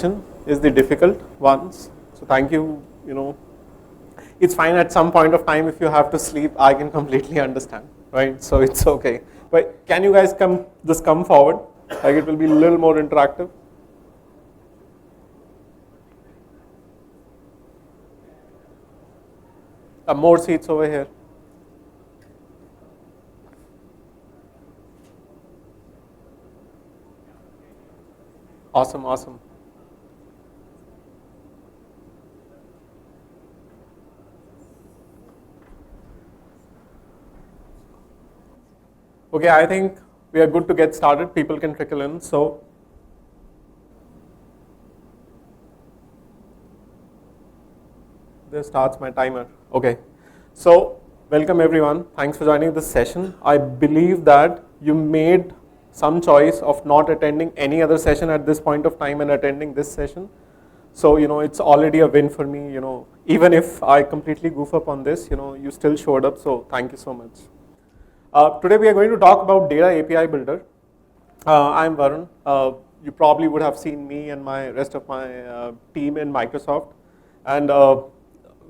is the difficult ones. So thank you, it's fine at some point of time if you have to sleep, I can completely understand, right? So it's okay. But can you guys come forward? Like it will be a little more interactive. More seats over here. Awesome, awesome. Okay, I think we are good to get started. People can trickle in. So, there starts my timer. Okay. So, welcome everyone. Thanks for joining this session. I believe that you made some choice of not attending any other session at this point of time and attending this session. So, it's already a win for me, even if I completely goof up on this, you still showed up. So, thank you so much. Today we are going to talk about Data API Builder. I'm Varun. You probably would have seen me and my rest of my team in Microsoft. And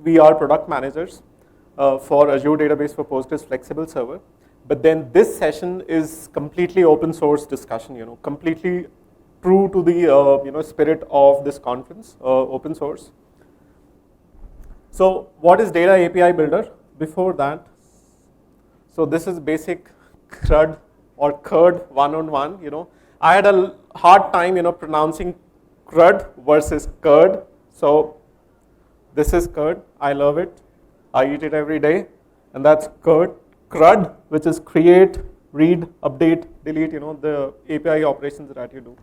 we are product managers for Azure Database for Postgres Flexible Server. But then this session is completely open source discussion, completely true to the spirit of this conference, open source. So what is Data API Builder? Before that, so this is basic CRUD or CURD one-on-one, I had a hard time, pronouncing CRUD versus CURD. So this is CURD, I love it. I eat it every day. And that's CRUD, which is create, read, update, delete, the API operations that you do.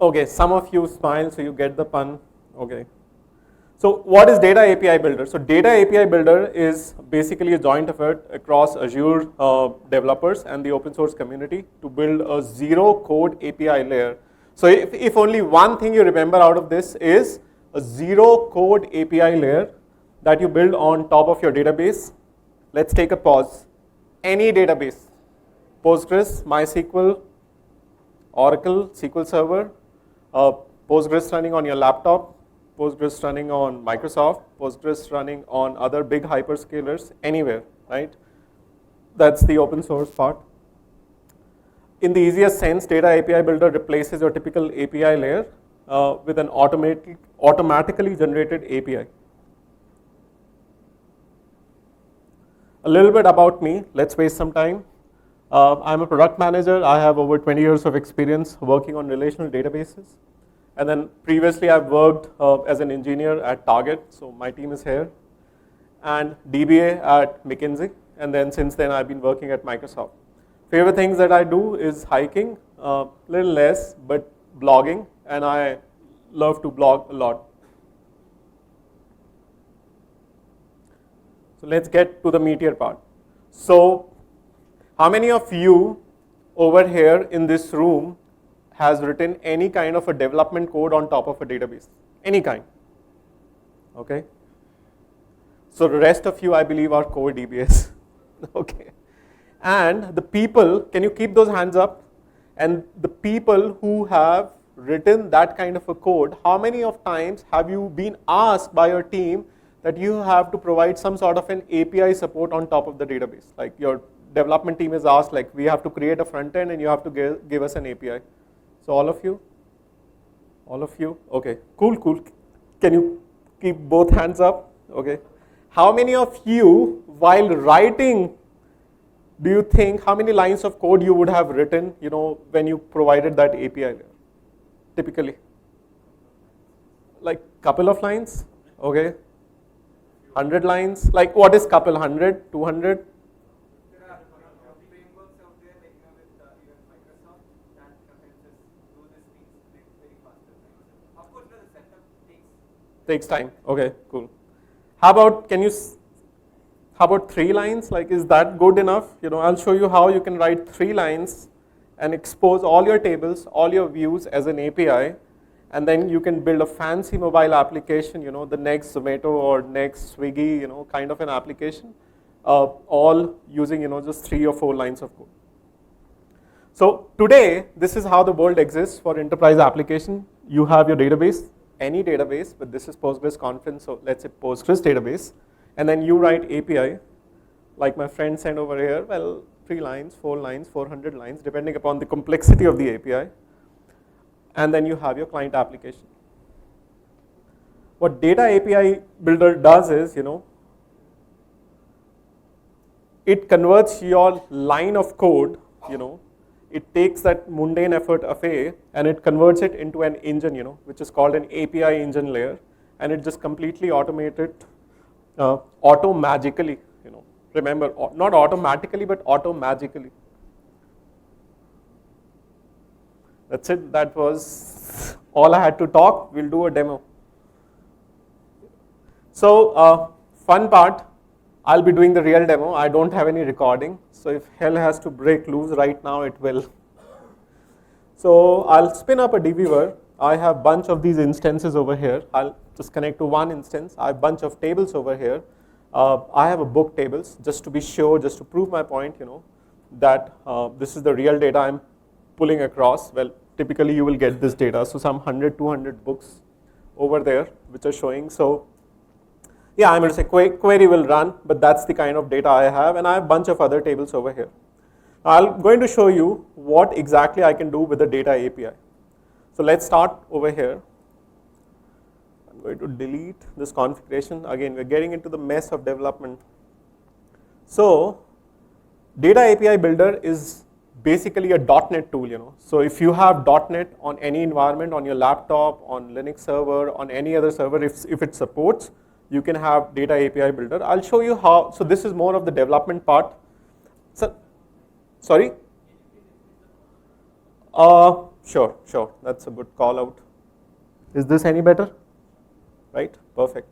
Okay, some of you smile, so you get the pun. Okay. So what is Data API Builder? So Data API Builder is basically a joint effort across Azure developers and the open source community to build a zero code API layer. So if only one thing you remember out of this is a zero code API layer that you build on top of your database. Let's take a pause. Any database, Postgres, MySQL, Oracle, SQL Server, Postgres running on your laptop, Postgres running on Microsoft, Postgres running on other big hyperscalers, anywhere, right? That's the open source part. In the easiest sense, Data API Builder replaces your typical API layer with an automatically generated API. A little bit about me, let's waste some time. I'm a product manager. I have over 20 years of experience working on relational databases. And then previously I've worked as an engineer at Target, so my team is here, and DBA at McKinsey, and then since then I've been working at Microsoft. Favorite things that I do is hiking, little less, but blogging, and I love to blog a lot. So let's get to the meatier part. So how many of you over here in this room has written any kind of a development code on top of a database? Any kind. Okay. So the rest of you, I believe, are core DBAs. Okay. And the people, can you keep those hands up? And the people who have written that kind of a code, how many of times have you been asked by your team that you have to provide some sort of an API support on top of the database? Like your development team is asked, like, we have to create a front end and you have to give us an API. So all of you? All of you? Okay, cool. Can you keep both hands up? Okay. How many of you, while writing, do you think, how many lines of code you would have written, when you provided that API layer? Typically? Like couple of lines? Okay. 100 lines? Like what is couple? 100? 200? Takes time. Okay, cool. How about 3 lines? Like, is that good enough? I'll show you how you can write 3 lines and expose all your tables, all your views as an API, and then you can build a fancy mobile application, the next Zomato or next Swiggy, kind of an application, all using, just 3 or 4 lines of code. So today, this is how the world exists for enterprise application. You have your database, any database, but this is PostgreSQL, so let's say Postgres database, and then you write API, like my friend sent over here, well, 3 lines, 4 lines, 400 lines, depending upon the complexity of the API, and then you have your client application. What data API builder does is, it converts your line of code, it takes that mundane effort away and it converts it into an engine, which is called an API engine layer, and it just completely automated, auto-magically, remember, not automatically, but auto-magically. That's it, that was all I had to talk. We'll do a demo. So, fun part, I'll be doing the real demo. I don't have any recording, so if hell has to break loose right now, it will. So I'll spin up a dbeaver. I have a bunch of these instances over here. I'll just connect to one instance. I have a bunch of tables over here. I have a book tables, just to be sure, just to prove my point, that this is the real data I'm pulling across. Well, typically you will get this data, so some 100, 200 books over there, which are showing. So yeah, I'm going to say query will run, but that's the kind of data I have, and I have a bunch of other tables over here. I'm going to show you what exactly I can do with the data API. So let's start over here. I'm going to delete this configuration. Again, we're getting into the mess of development. So data API builder is basically a .NET tool, So if you have .NET on any environment, on your laptop, on Linux server, on any other server, if it supports, you can have data API builder. I'll show you how. So this is more of the development part. So, sorry? Sure. That's a good call out. Is this any better? Right? Perfect.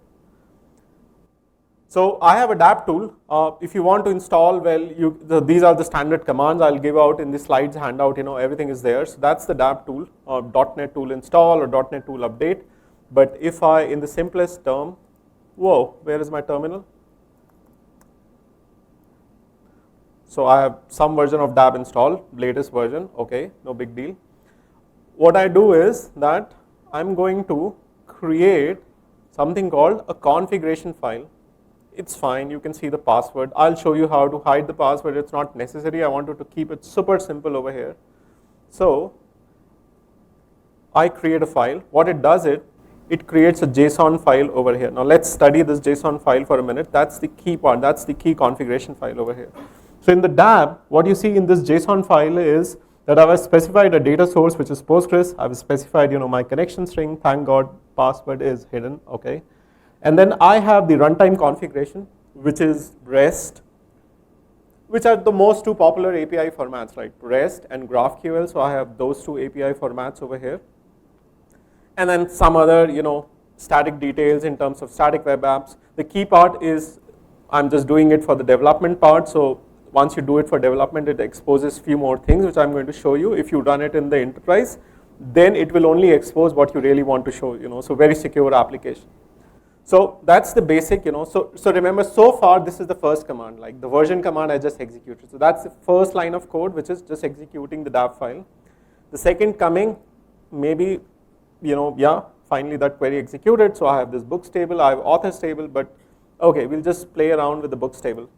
So I have a dap tool. If you want to install, well, these are the standard commands I'll give out in the slides handout. Everything is there. So that's the dap tool, .NET tool install or .NET tool update. But if I, in the simplest term, whoa, where is my terminal? So I have some version of dab installed, latest version, okay, no big deal. What I do is that I'm going to create something called a configuration file. It's fine, you can see the password. I'll show you how to hide the password, it's not necessary. I wanted to keep it super simple over here. So I create a file. What it does it creates a JSON file over here. Now let's study this JSON file for a minute. That's the key part, that's the key configuration file over here. So in the DAB, what you see in this JSON file is that I have specified a data source, which is Postgres. I've specified, my connection string. Thank God, password is hidden, okay. And then I have the runtime configuration, which is REST, which are the most two popular API formats, right? REST and GraphQL, so I have those two API formats over here. And then some other, static details in terms of static web apps. The key part is I'm just doing it for the development part. So once you do it for development, it exposes few more things, which I'm going to show you. If you run it in the enterprise, then it will only expose what you really want to show, so very secure application. So that's the basic, so remember, so far this is the first command, like the version command I just executed. So that's the first line of code, which is just executing the DAB file. The second coming, maybe, finally that query executed. So I have this books table, I have authors table, but okay, we'll just play around with the books table.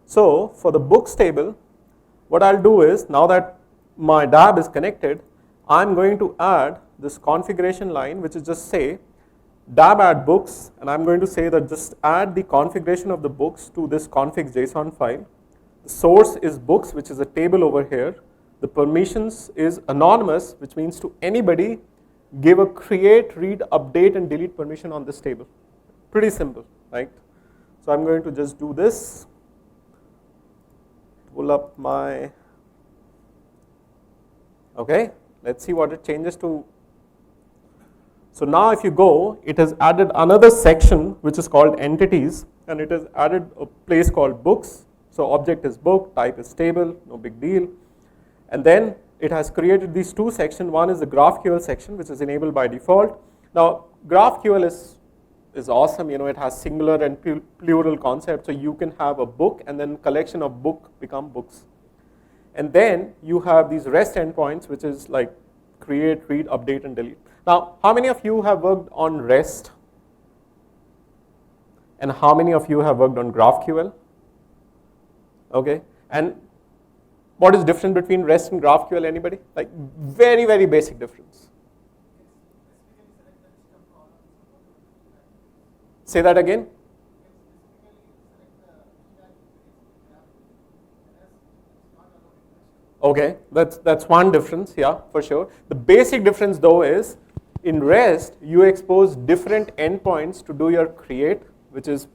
So for the books table, what I'll do is, now that my DAB is connected, I'm going to add this configuration line, which is just say DAB add books, and I'm going to say that just add the configuration of the books to this config.json file. The source is books, which is a table over here. The permissions is anonymous, which means to anybody, give a create, read, update, and delete permission on this table. Pretty simple, right? So I'm going to just do this. Pull up my, okay, let's see what it changes to. So now if you go, it has added another section which is called entities, and it has added a place called books. So object is book, type is table, no big deal. And then it has created these two sections. One is the GraphQL section, which is enabled by default. Now GraphQL is awesome, it has singular and plural concepts, so you can have a book and then collection of book become books. And then you have these REST endpoints, which is like create, read, update, and delete. Now, how many of you have worked on REST? And how many of you have worked on GraphQL? Okay, and what is different between REST and GraphQL, anybody? Like very, very basic difference. Say that again. Okay, that's one difference, yeah, for sure. The basic difference though is, in REST, you expose different endpoints to do your create, which is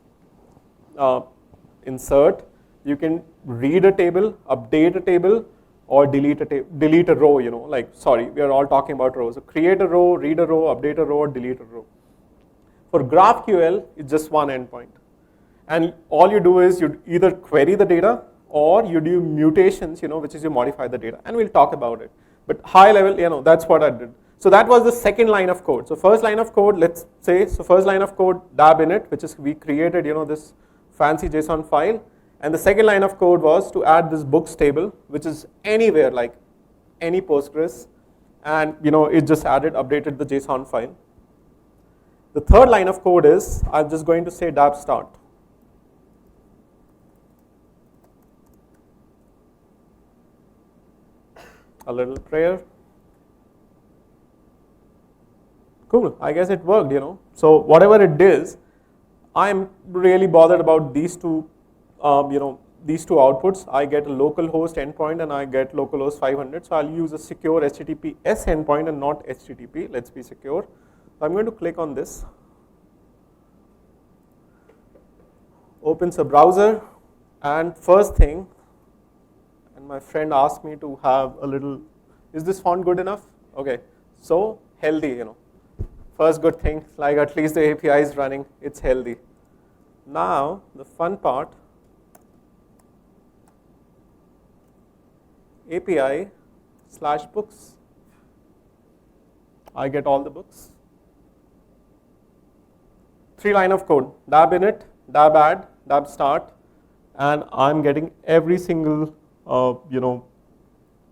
insert. You can read a table, update a table, or delete a row, like, sorry, we are all talking about rows. So create a row, read a row, update a row, or delete a row. For GraphQL, it's just one endpoint. And all you do is you either query the data or you do mutations, which is you modify the data. And we'll talk about it. But high level, that's what I did. So that was the second line of code. So first line of code, let's say, first line of code, dab init, which is we created, this fancy JSON file. And the second line of code was to add this books table, which is anywhere, like any Postgres. And, it just added, updated the JSON file. The third line of code is, I'm just going to say dab start. A little prayer. Cool, I guess it worked, So whatever it is, I'm really bothered about these two, these two outputs. I get a localhost endpoint and I get localhost 500. So I'll use a secure HTTPS endpoint and not HTTP. Let's be secure. So I'm going to click on this. Opens a browser, and first thing, and my friend asked me to have a little, is this font good enough? Okay, so healthy, First good thing, like at least the API is running, it's healthy. Now, the fun part, API/books. I get all the books. 3 line of code, dab init, dab add, dab start, and I'm getting every single,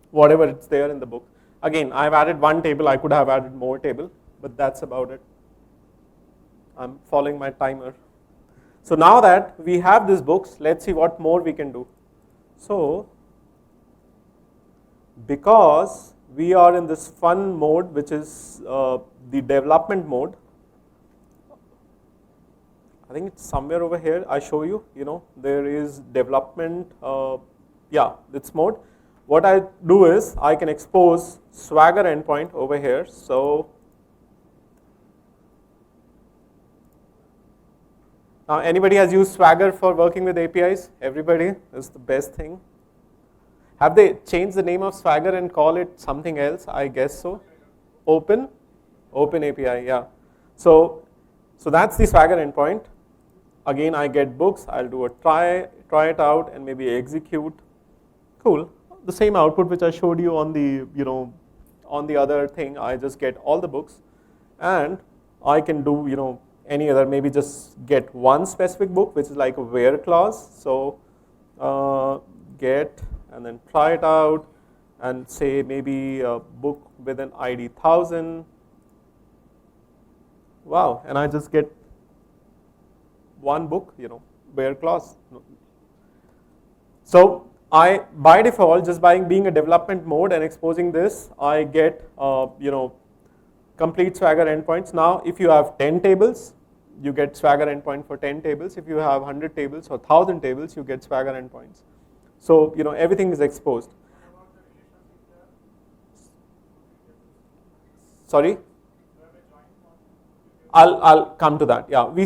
whatever it's there in the book. Again, I've added one table, I could have added more table, but that's about it. I'm following my timer. So now that we have these books, let's see what more we can do. So, because we are in this fun mode, which is the development mode, I think it's somewhere over here, I show you, there is development, this mode. What I do is, I can expose Swagger endpoint over here. So, now anybody has used Swagger for working with APIs? Everybody, is the best thing. Have they changed the name of Swagger and call it something else? I guess so. Open API, yeah. So that's the Swagger endpoint. Again, I get books, I'll do a try it out and maybe execute. Cool, the same output which I showed you on the, on the other thing, I just get all the books. And I can do, any other, maybe just get one specific book, which is like a where clause. So get, and then try it out, and say maybe a book with an ID 1000. Wow, and I just get one book, where clause. So I, by default, just by being a development mode and exposing this, I get, complete Swagger endpoints. Now, if you have 10 tables, you get Swagger endpoint for 10 tables. If you have 100 tables or 1,000 tables, you get Swagger endpoints. So, everything is exposed. Sorry? I'll come to that. Yeah,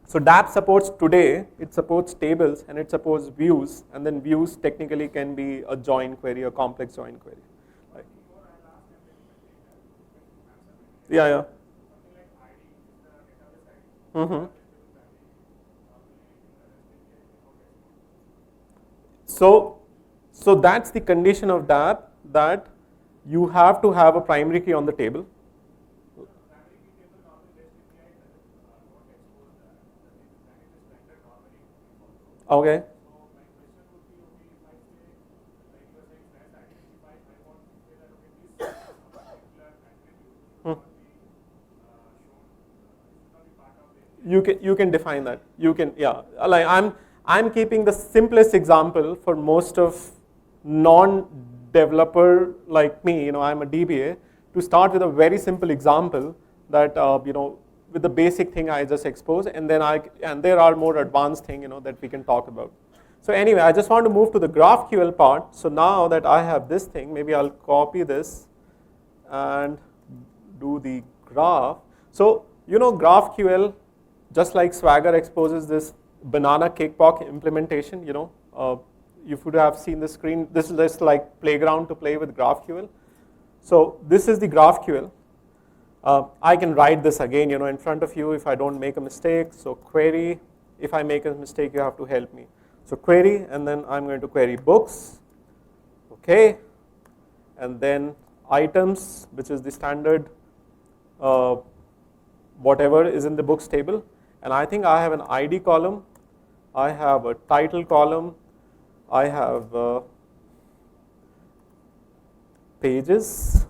so dab supports today, it supports tables and it supports views, and then views technically can be a join query, a complex join query. Right. Yeah. Mm-hmm. So that's the condition of dab, that you have to have a primary key on the table. Okay. you can define that. You can, yeah. Like I'm keeping the simplest example for most of non-developer like me. I'm a DBA, to start with a very simple example that with the basic thing I just exposed, and then there are more advanced thing that we can talk about. So anyway, I just want to move to the GraphQL part. So now that I have this thing, maybe I'll copy this and do the graph. So GraphQL, just like Swagger exposes this banana cakewalk implementation, you would have seen the screen. This is just like playground to play with GraphQL. So this is the GraphQL. I can write this again, in front of you if I don't make a mistake. So query, if I make a mistake, you have to help me. So query, and then I'm going to query books, okay, and then items, which is the standard whatever is in the books table, and I think I have an ID column, I have a title column, I have pages,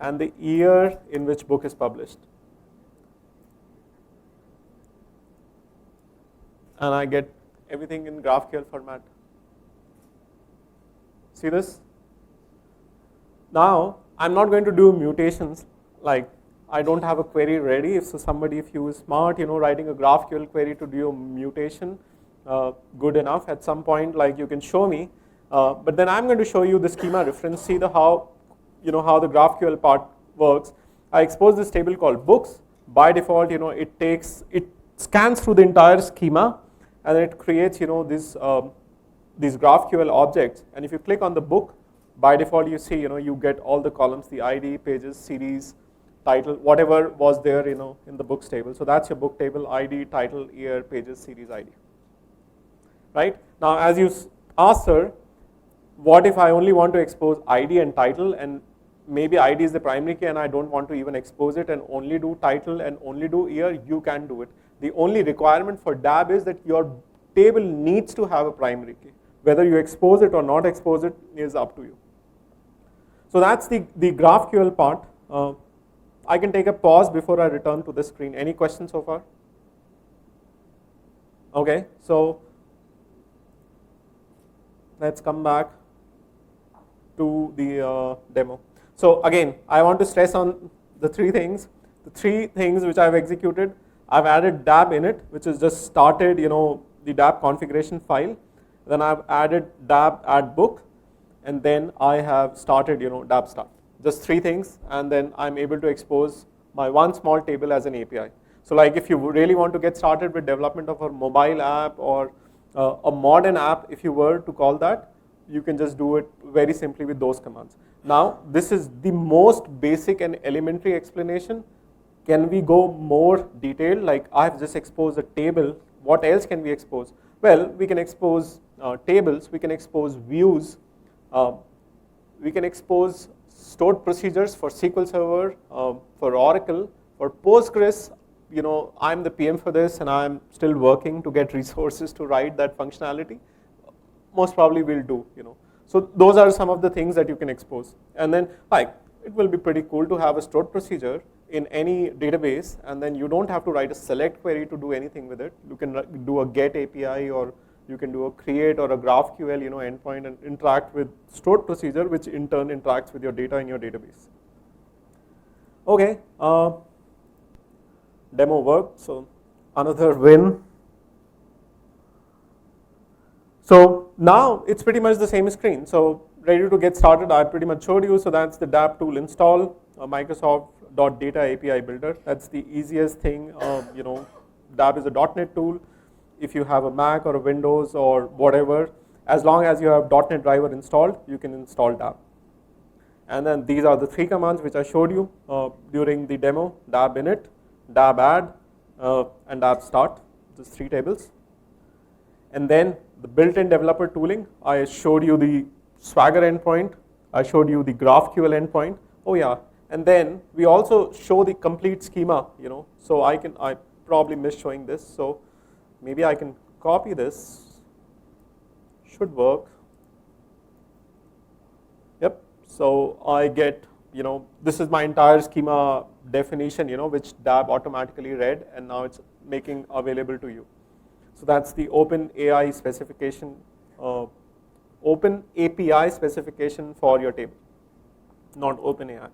and the year in which book is published. And I get everything in GraphQL format. See this? Now, I'm not going to do mutations, like I don't have a query ready. If you is smart, writing a GraphQL query to do a mutation, good enough. At some point, like you can show me, but then I'm going to show you the schema reference. See how the GraphQL part works. I expose this table called books. By default, it scans through the entire schema, and it creates, these GraphQL objects. And if you click on the book, by default, you see, you get all the columns, the ID, pages, series, title, whatever was there, in the books table. So that's your book table: ID, title, year, pages, series, ID. Right? Now, as you asked, sir, what if I only want to expose ID and title, and maybe ID is the primary key and I don't want to even expose it and only do title and only do year? You can do it. The only requirement for DAB is that your table needs to have a primary key. Whether you expose it or not expose it is up to you. So that's the GraphQL part. I can take a pause before I return to the screen. Any questions so far? Okay, so let's come back to the demo. So again, I want to stress on the three things. The three things which I've executed. I've added DAB init, which is just started, the DAB configuration file. Then I've added DAB add book, and then I have started, DAB start. Just three things, and then I'm able to expose my one small table as an API. So like if you really want to get started with development of a mobile app or a modern app, if you were to call that, you can just do it very simply with those commands. Now, this is the most basic and elementary explanation. Can we go more detailed? Like I've just exposed a table. What else can we expose? Well, we can expose tables, we can expose views, we can expose stored procedures for SQL Server, for Oracle, for Postgres. I'm the PM for this, and I'm still working to get resources to write that functionality. Most probably we'll do, So those are some of the things that you can expose. And then, like, it will be pretty cool to have a stored procedure in any database, and then you don't have to write a select query to do anything with it. You can do a get API, or you can do a create or a GraphQL, endpoint, and interact with stored procedure, which in turn interacts with your data in your database. Okay, demo worked, so another win. So now it's pretty much the same screen. So ready to get started. I pretty much showed you. So that's the DAB tool install, Microsoft.Data API Builder. That's the easiest thing. DAB is a .NET tool. If you have a Mac or a Windows or whatever, as long as you have .NET driver installed, you can install DAB. And then these are the three commands which I showed you during the demo: DAB init, DAB add, and DAB start. These three tables. And then the built-in developer tooling. I showed you the Swagger endpoint. I showed you the GraphQL endpoint. Oh yeah. And then we also show the complete schema. So I probably missed showing this. So maybe I can copy this. Should work. Yep. So I get, this is my entire schema definition, which DAB automatically read, and now it's making available to you. So that's the Open AI specification, Open API specification for your table, not Open AI.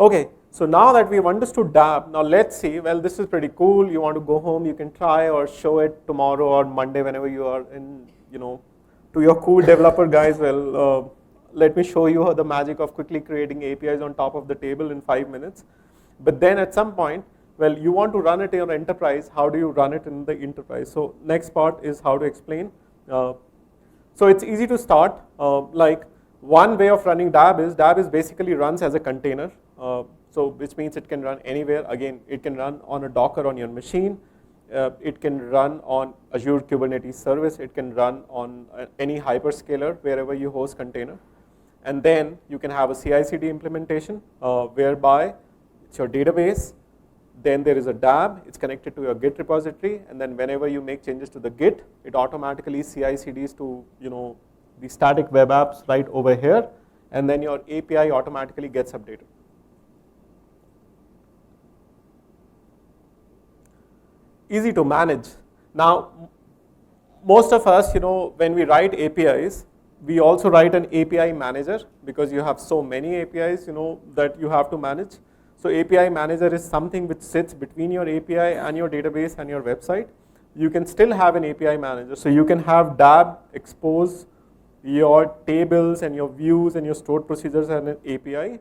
Okay, so now that we've understood DAB, now let's see, well, this is pretty cool. You want to go home, you can try or show it tomorrow or Monday whenever you are in, to your cool developer guys. Well, let me show you the magic of quickly creating APIs on top of the table in 5 minutes. But then at some point, well, you want to run it in your enterprise. How do you run it in the enterprise? So next part is how to explain. So it's easy to start. Like one way of running DAB is basically runs as a container. So which means it can run anywhere. Again, it can run on a Docker on your machine. It can run on Azure Kubernetes service. It can run on any hyperscaler wherever you host container. And then you can have a CI/CD implementation whereby it's your database. Then there is a DAB. It's connected to your Git repository. And then whenever you make changes to the Git, it automatically CI/CDs to the static web apps right over here. And then your API automatically gets updated. Easy to manage. Now, most of us, when we write APIs, we also write an API manager because you have so many APIs, that you have to manage. So API manager is something which sits between your API and your database and your website. You can still have an API manager. So you can have DAB expose your tables and your views and your stored procedures and an API.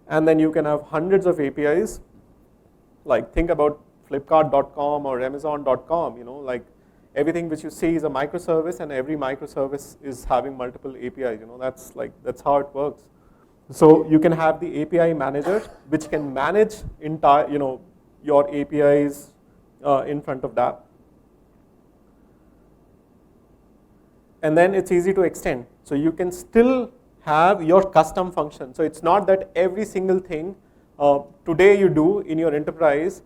And then you can have hundreds of APIs. Like think about Flipkart.com or Amazon.com, like everything which you see is a microservice and every microservice is having multiple APIs, that's how it works. So you can have the API manager which can manage entire, your APIs in front of that. And then it's easy to extend. So you can still have your custom function. So it's not that every single thing today you do in your enterprise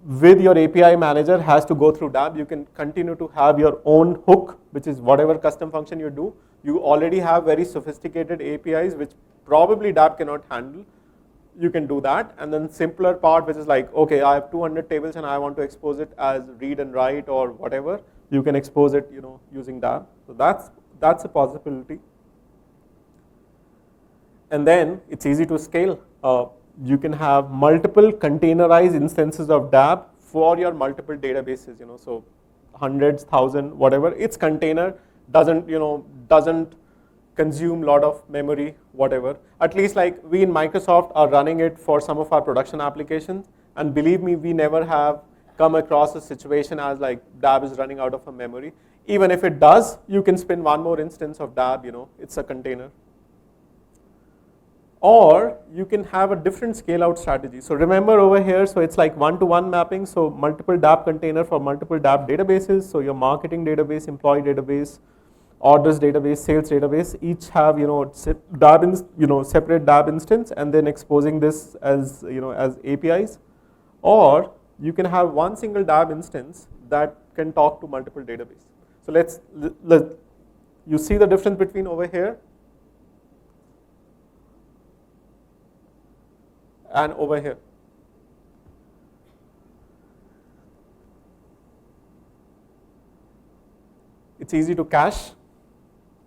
with your API manager has to go through DAB. You can continue to have your own hook, which is whatever custom function you do. You already have very sophisticated APIs which probably DAB cannot handle. You can do that. And then simpler part, which is like, okay, I have 200 tables and I want to expose it as read and write or whatever. You can expose it, using DAB. So that's a possibility. And then it's easy to scale. You can have multiple containerized instances of DAB for your multiple databases, so hundreds, thousand, whatever. Its container doesn't consume a lot of memory, whatever. At least like we in Microsoft are running it for some of our production applications. And believe me, we never have come across a situation as like DAB is running out of a memory. Even if it does, you can spin one more instance of DAB, it's a container. Or you can have a different scale out strategy. So remember over here, so it's like one-to-one mapping. So multiple DAB container for multiple DAB databases. So your marketing database, employee database, orders database, sales database, each have separate DAB instance, and then exposing this as as APIs. Or you can have one single DAB instance that can talk to multiple databases. So let's you see the difference between over here and over here. It's easy to cache.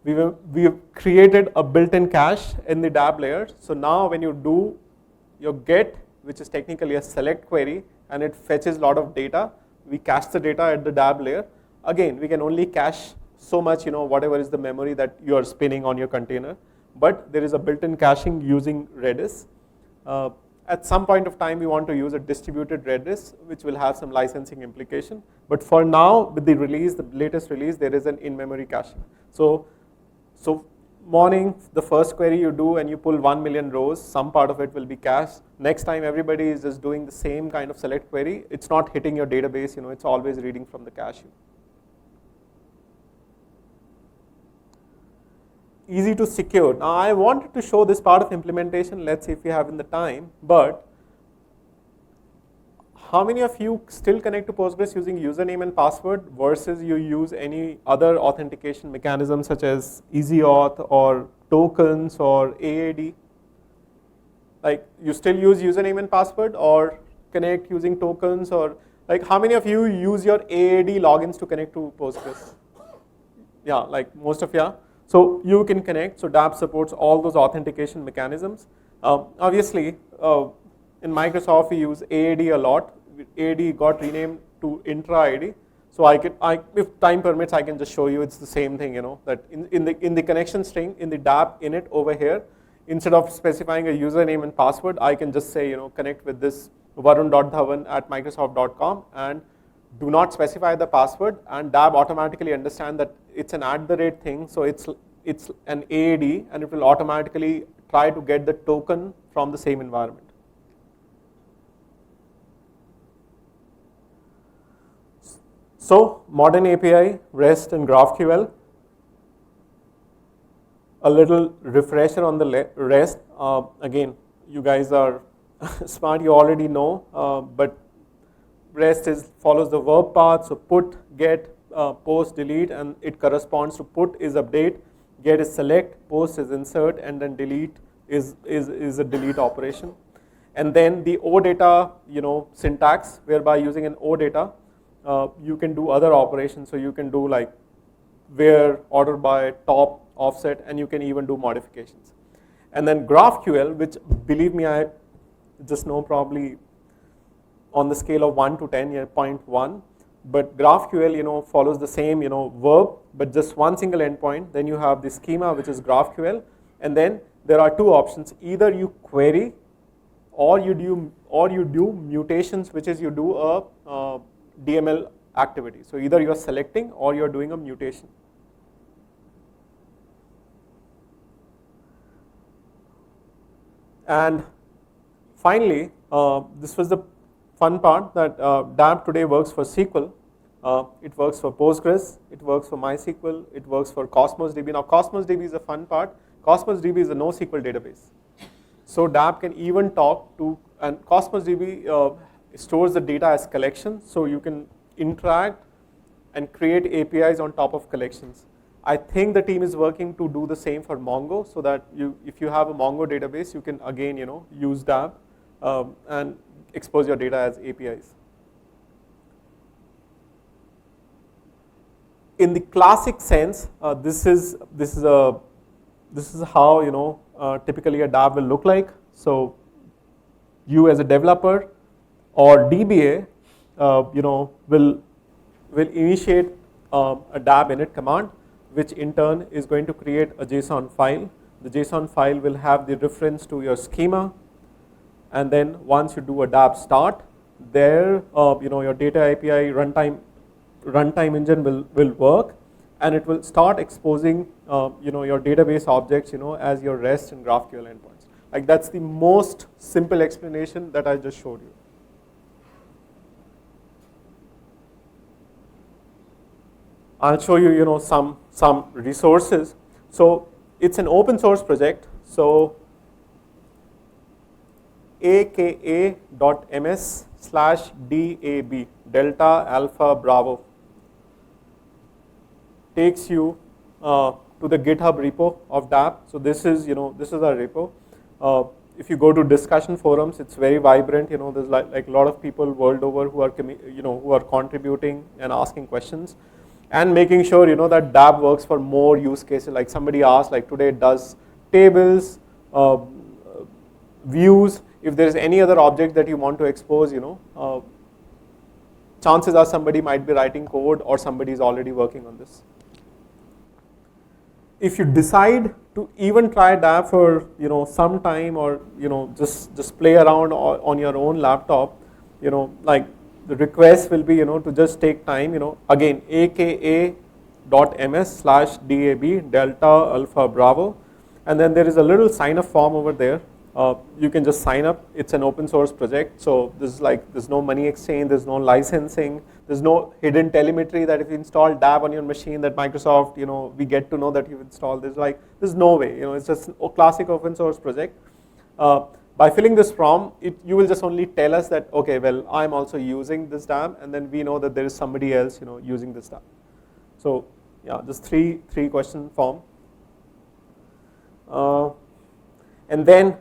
We've created a built-in cache in the DAB layer. So now when you do your get, which is technically a select query, and it fetches a lot of data, we cache the data at the DAB layer. Again, we can only cache so much, whatever is the memory that you are spinning on your container. But there is a built-in caching using Redis. At some point of time, we want to use a distributed Redis, which will have some licensing implication. But for now, with the release, the latest release, there is an in-memory caching. So morning, the first query you do and you pull 1 million rows, some part of it will be cached. Next time, everybody is just doing the same kind of select query. It's not hitting your database, it's always reading from the cache. Easy to secure. Now I wanted to show this part of implementation. Let's see if we have in the time. But how many of you still connect to Postgres using username and password versus you use any other authentication mechanism such as EasyAuth or tokens or AAD? Like you still use username and password or connect using tokens, or like how many of you use your AAD logins to connect to Postgres? Yeah, like most of you. So you can connect. So dApp supports all those authentication mechanisms. Obviously, in Microsoft we use AAD a lot. AAD got renamed to Intra ID. So if time permits, I can just show you it's the same thing. That in the connection string in the dApp init over here, instead of specifying a username and password, I can just say connect with this varun.dhawan@microsoft.com and do not specify the password, and dApp automatically understand that it's an @ thing, so it's an AAD, and it will automatically try to get the token from the same environment. So modern API, REST and GraphQL. A little refresher on the REST. Again, you guys are smart, you already know, but REST follows the verb path, so put, get, post, delete, and it corresponds to put is update, get is select, post is insert, and then delete is a delete operation. And then the OData, syntax, whereby using an OData, you can do other operations. So you can do like where, order by, top, offset, and you can even do modifications. And then GraphQL, which believe me, I just know probably on the scale of 1 to 10, 0.1, but GraphQL, follows the same, verb, but just one single endpoint. Then you have the schema, which is GraphQL, and then there are two options: either you query, or you do mutations, which is you do a DML activity. So either you are selecting or you are doing a mutation. And finally, this was the fun part, that dApp today works for SQL, it works for Postgres, it works for MySQL, it works for Cosmos DB. Now Cosmos DB is a fun part. Cosmos DB is a NoSQL database. So dApp can even talk to, and Cosmos DB stores the data as collections, so you can interact and create APIs on top of collections. I think the team is working to do the same for Mongo, so that if you have a Mongo database, you can again use dApp and expose your data as APIs. In the classic sense, this is how typically a dApp will look like. So you as a developer or DBA, will initiate a dApp init command, which in turn is going to create a JSON file. The JSON file will have the reference to your schema, and then once you do a dApp start, there your data API runtime engine will work, and it will start exposing your database objects as your REST and GraphQL endpoints. Like that's the most simple explanation that I just showed you. I'll show you some resources. So it's an open source project. So aka.ms/DAB, Delta Alpha Bravo, takes you to the GitHub repo of dApp. So this is our repo. If you go to discussion forums, it's very vibrant. There's like a lot of people world over who are contributing and asking questions, and making sure that dApp works for more use cases. Like somebody asked, like today it does tables, views. If there is any other object that you want to expose, chances are somebody might be writing code or somebody is already working on this. If you decide to even try dApp for some time, or just play around on your own laptop, like the request will be to just take time, again aka.ms/DAB, Delta Alpha Bravo, and then there is a little sign up form over there. You can just sign up. It's an open source project, so there's no money exchange, there's no licensing, there's no hidden telemetry that if you install dApp on your machine that Microsoft, we get to know that you've installed. There's no way. It's just a classic open source project. By filling this form, you will just only tell us that, okay, well, I'm also using this dApp, and then we know that there is somebody else, using this dApp. So yeah, just three question form. And then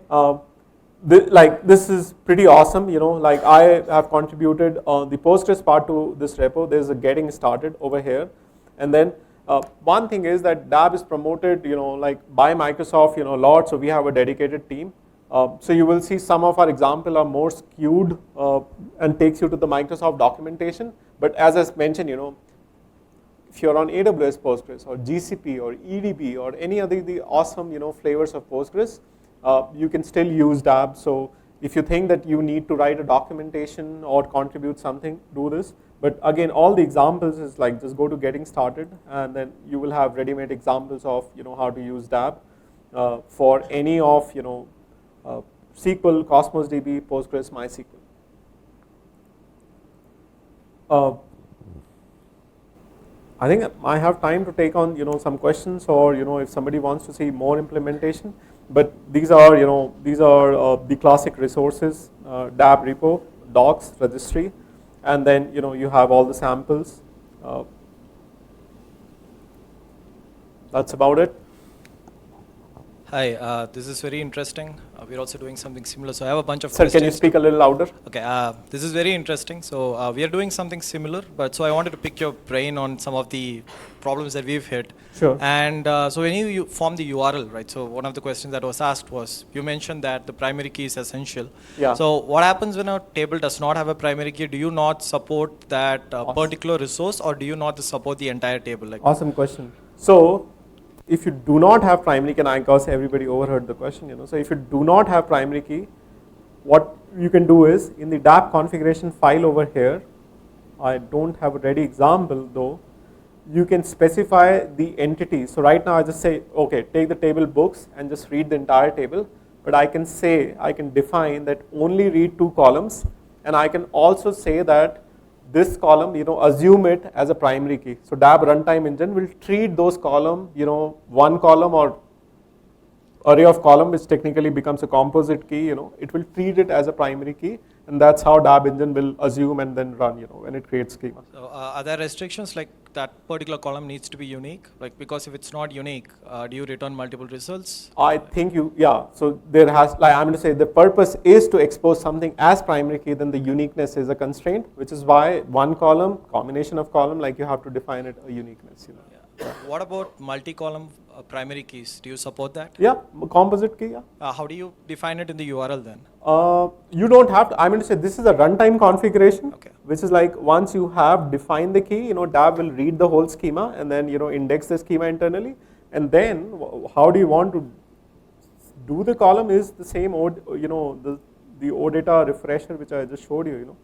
this is pretty awesome, like I have contributed the Postgres part to this repo. There's a getting started over here. And then one thing is that DAB is promoted, like by Microsoft, a lot. So we have a dedicated team. So you will see some of our examples are more skewed and takes you to the Microsoft documentation. But as I mentioned, if you're on AWS Postgres or GCP or EDB or any other the awesome flavors of Postgres, you can still use DAB. So if you think that you need to write a documentation or contribute something, do this. But again, all the examples is like just go to getting started, and then you will have ready-made examples of how to use DAB for any of SQL, Cosmos DB, Postgres, MySQL. I think I have time to take on some questions, or if somebody wants to see more implementation. But these are the classic resources: DAB repo, docs, registry, and then you have all the samples. That's about it. Hi, this is very interesting. We're also doing something similar. So I have a bunch of questions. Sir, can you speak a little louder? Okay, this is very interesting. So we are doing something similar, but so I wanted to pick your brain on some of the problems that we've hit. Sure. And so when you form the URL, right? So one of the questions that was asked was, you mentioned that the primary key is essential. Yeah. So what happens when a table does not have a primary key? Do you not support that particular resource, or do you not support the entire table? Like, awesome question. So if you do not have primary key, and I guess everybody overheard the question, so if you do not have primary key, what you can do is in the DAP configuration file over here, I don't have a ready example though, you can specify the entity. So right now I just say, okay, take the table books and just read the entire table, but I can define that only read 2 columns, and I can also say that this column, assume it as a primary key. So DAB runtime engine will treat those column, one column or array of column, which technically becomes a composite key, it will treat it as a primary key, and that's how DAB engine will assume and then run, when it creates schema. So are there restrictions like that particular column needs to be unique? Like, because if it's not unique, do you return multiple results? I think so there has, like I'm going to say the purpose is to expose something as primary key, then the uniqueness is a constraint, which is why one column, combination of column, like you have to define it a uniqueness, Yeah. What about multi-column primary keys? Do you support that? Yeah, composite key, yeah. How do you define it in the URL then? You don't have to, I'm going to say this is a runtime configuration, okay, which is like once you have defined the key, DAB will read the whole schema and then, index the schema internally. And then how do you want to do the column is the same, the OData refresher, which I just showed you,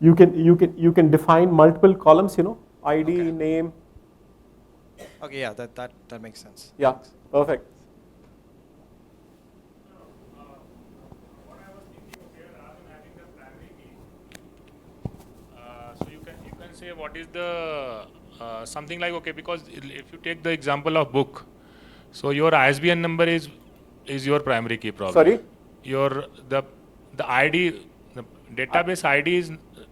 You can define multiple columns, ID, okay, name. Okay, yeah, that makes sense. Yeah, perfect. What I was thinking here, rather than having the primary key, so you can say what is the something like, okay, because if you take the example of book, so your ISBN number is your primary key probably. Sorry? The ID, the database ID is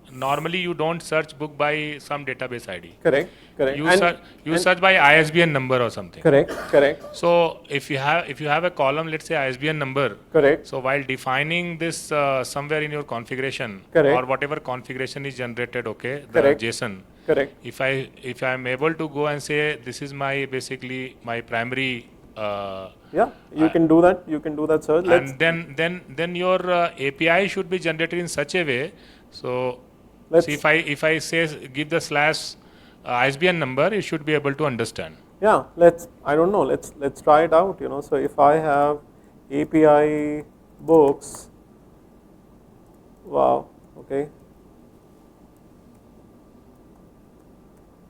normally you don't search book by some database ID. Correct. You search by ISBN number or something. Correct. So if you have a column, let's say ISBN number. Correct. So while defining this somewhere in your configuration, correct, or whatever configuration is generated, okay, the correct, JSON. Correct. If I am able to go and say this is basically my primary. Yeah, you can do that. You can do that, sir. And then your API should be generated in such a way. So see, if I say give the slash ISBN number, you should be able to understand. Yeah, let's try it out. So if I have API books, wow, okay.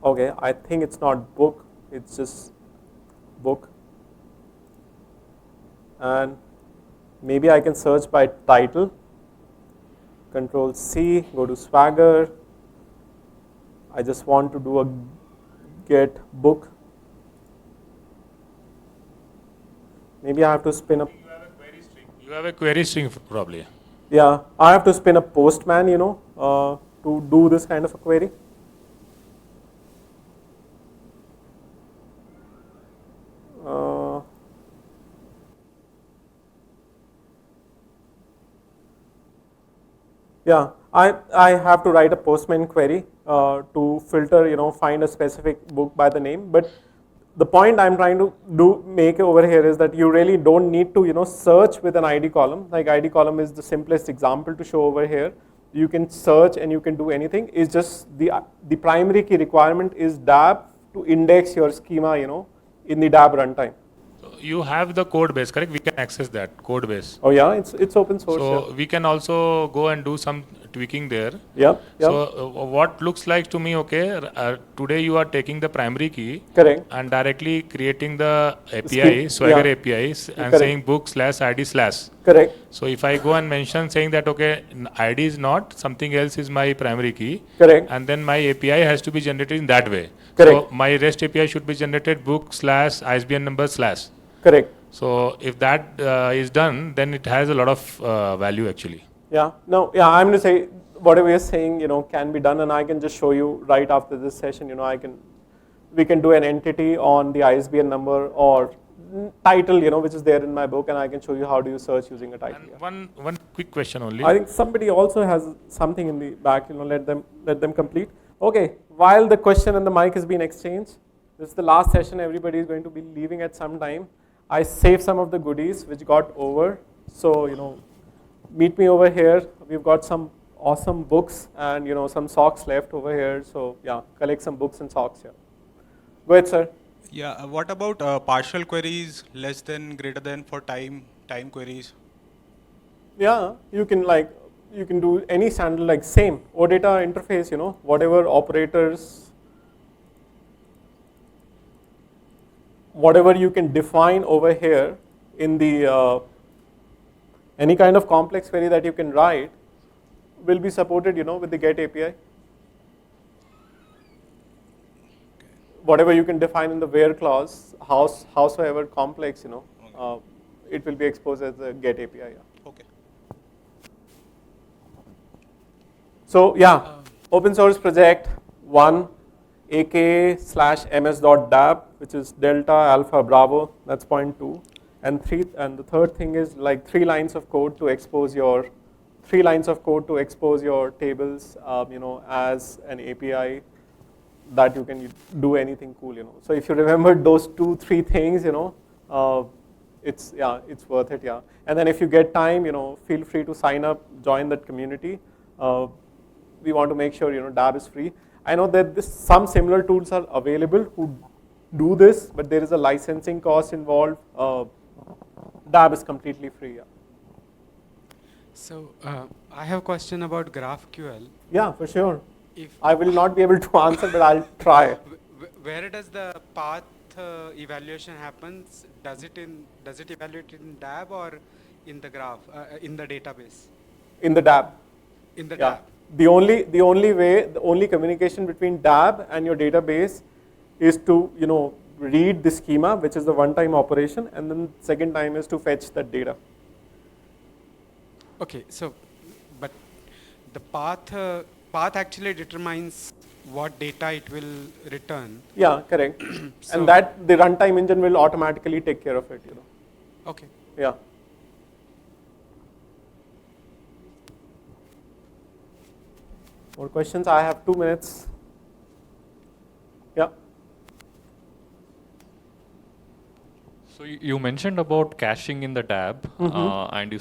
Okay, I think it's not book, it's just book. And maybe I can search by title. Control C, go to Swagger. I just want to do a get book. Maybe I have to spin up. You have a query string probably. Yeah, I have to spin up Postman, to do this kind of a query. Yeah, I have to write a Postman query to filter, find a specific book by the name. But the point I'm trying to make over here is that you really don't need to, search with an ID column. Like ID column is the simplest example to show over here. You can search and you can do anything. It's just the primary key requirement is DAB to index your schema, in the DAB runtime. So you have the code base, correct? We can access that code base. Oh yeah, it's open source. So Yeah. we can also go and do some tweaking there. Yep. So what looks like to me, okay, today you are taking the primary key Correct. and directly creating the API, Swagger yeah. APIs, and Correct. saying book/ID/. Correct. So if I go and mention saying that, okay, ID is not, something else is my primary key. Correct. And then my API has to be generated in that way. Correct. So my REST API should be generated book/ISBN number/. Correct. So if that is done, then it has a lot of value actually. Yeah. No. Yeah. I'm going to say whatever you're saying, can be done, and I can just show you right after this session. We can do an entity on the ISBN number or title, which is there in my book, and I can show you how do you search using a title. And one quick question only. I think somebody also has something in the back. Let them complete. Okay. While the question and the mic is being exchanged, this is the last session. Everybody is going to be leaving at some time. I saved some of the goodies which got over. So, meet me over here. We've got some awesome books and, some socks left over here. So, yeah, collect some books and socks here. Go ahead, sir. Yeah, what about partial queries, less than, greater than for time queries? Yeah, you can do any standard like same OData interface, whatever operators, whatever you can define over here in the any kind of complex query that you can write will be supported, with the GET API. Whatever you can define in the where clause, howsoever complex, it will be exposed as a GET API. Yeah. Okay. So yeah, open source project 1, aka/ms.dab, which is Delta Alpha Bravo. That's point 2, and the third thing is like 3 lines of code to expose your tables, as an API that you can do anything cool, So if you remember those 2-3 things, it's worth it, yeah. And then if you get time, feel free to sign up, join that community. We want to make sure, DAB is free. I know that some similar tools are available who do this, but there is a licensing cost involved. DAB is completely free, yeah. So I have a question about GraphQL. Yeah, for sure. If I will not be able to answer, but I'll try. where does the path evaluation happens? Does it evaluate in DAB or in the graph in the database? In the DAB. In the Yeah. DAB. The only communication between DAB and your database is to, read the schema, which is the one-time operation, and then second time is to fetch that data. Okay, so but the path actually determines what data it will return. Yeah, correct. So- And that the runtime engine will automatically take care of it, Okay. Yeah. More questions? I have 2 minutes. Yeah. So you mentioned about caching in the DAB, and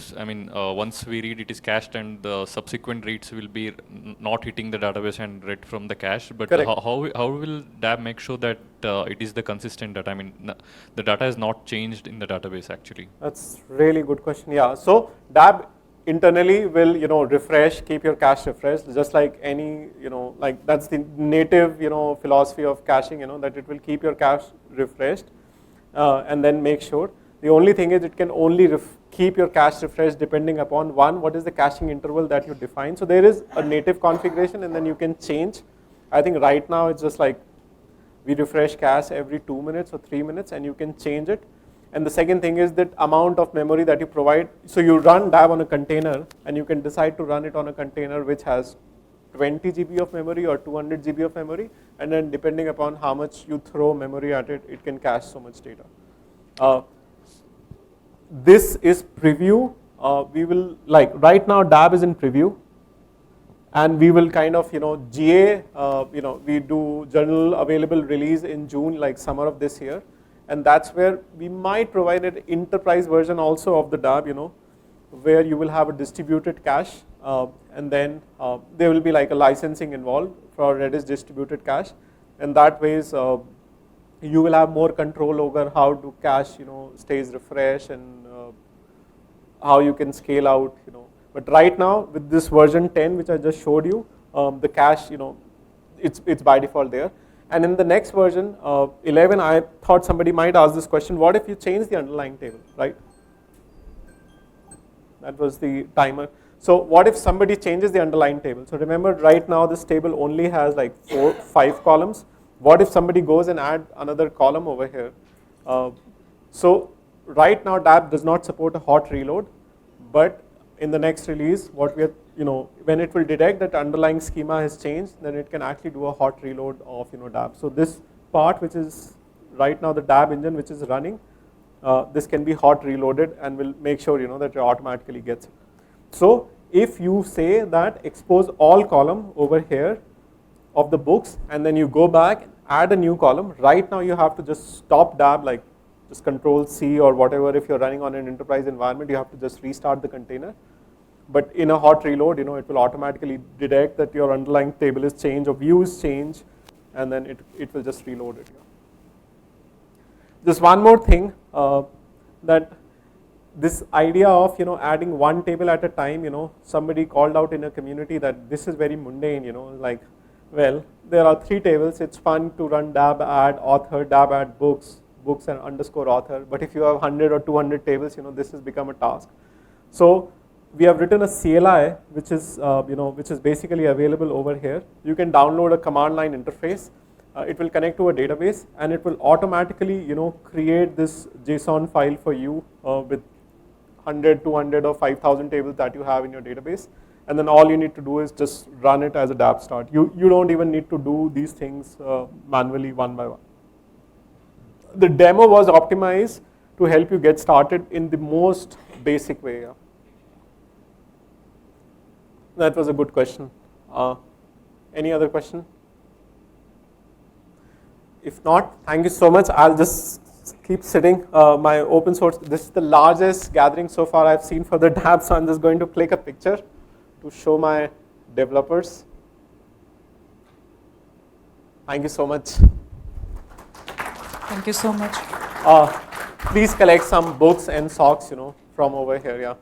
once we read it is cached, and the subsequent reads will be not hitting the database and read from the cache. But Correct. how will DAB make sure that it is the consistent data? I mean, the data is not changed in the database actually. That's really good question. Yeah. So DAB internally will, refresh, keep your cache refreshed, just like any, like that's the native, philosophy of caching, that it will keep your cache refreshed. And then make sure. The only thing is it can only keep your cache refreshed depending upon what is the caching interval that you define. So there is a native configuration and then you can change. I think right now it's just like we refresh cache every 2 minutes or 3 minutes and you can change it. And the second thing is that amount of memory that you provide. So you run DAB on a container and you can decide to run it on a container which has 20 GB of memory or 200 GB of memory, and then depending upon how much you throw memory at it, it can cache so much data. This is preview. We will, right now DAB is in preview. And we will kind of, GA, we do general available release in June, like summer of this year. And that's where we might provide an enterprise version also of the DAB, where you will have a distributed cache, and then there will be like a licensing involved for Redis distributed cache. And that ways, you will have more control over how to cache, stays refreshed, and how you can scale out, But right now, with this version 10, which I just showed you, the cache, it's by default there. And in the next version, 11, I thought somebody might ask this question: what if you change the underlying table, right? That was the timer. So what if somebody changes the underlying table? So remember, right now this table only has like 5 columns. What if somebody goes and add another column over here? So right now DAB does not support a hot reload, but in the next release, what we are, when it will detect that underlying schema has changed, then it can actually do a hot reload of, DAB. So this part, which is right now the DAB engine which is running, this can be hot reloaded and will make sure, that it automatically gets it. So if you say that expose all column over here of the books, and then you go back, add a new column, right now you have to just stop DAB, like just Control C or whatever. If you're running on an enterprise environment, you have to just restart the container. But in a hot reload, it will automatically detect that your underlying table is changed or view is changed, and then it will just reload it. Just one more thing, that this idea of adding one table at a time, somebody called out in a community that this is very mundane, like, well, there are 3 tables. It's fun to run DAB add author, DAB add books and underscore author. But if you have 100 or 200 tables, this has become a task. So we have written a CLI, which is which is basically available over here. You can download a command line interface. It will connect to a database, and it will automatically create this JSON file for you with 100, 200 or 5,000 tables that you have in your database. And then all you need to do is just run it as a DAB start. You don't even need to do these things manually one by one. The demo was optimized to help you get started in the most basic way. Yeah. That was a good question. Any other question? If not, thank you so much. I'll just keep sitting. My open source, this is the largest gathering so far I've seen for the DAB, so I'm just going to click a picture to show my developers. Thank you so much. Thank you so much. Please collect some books and socks, from over here. Yeah.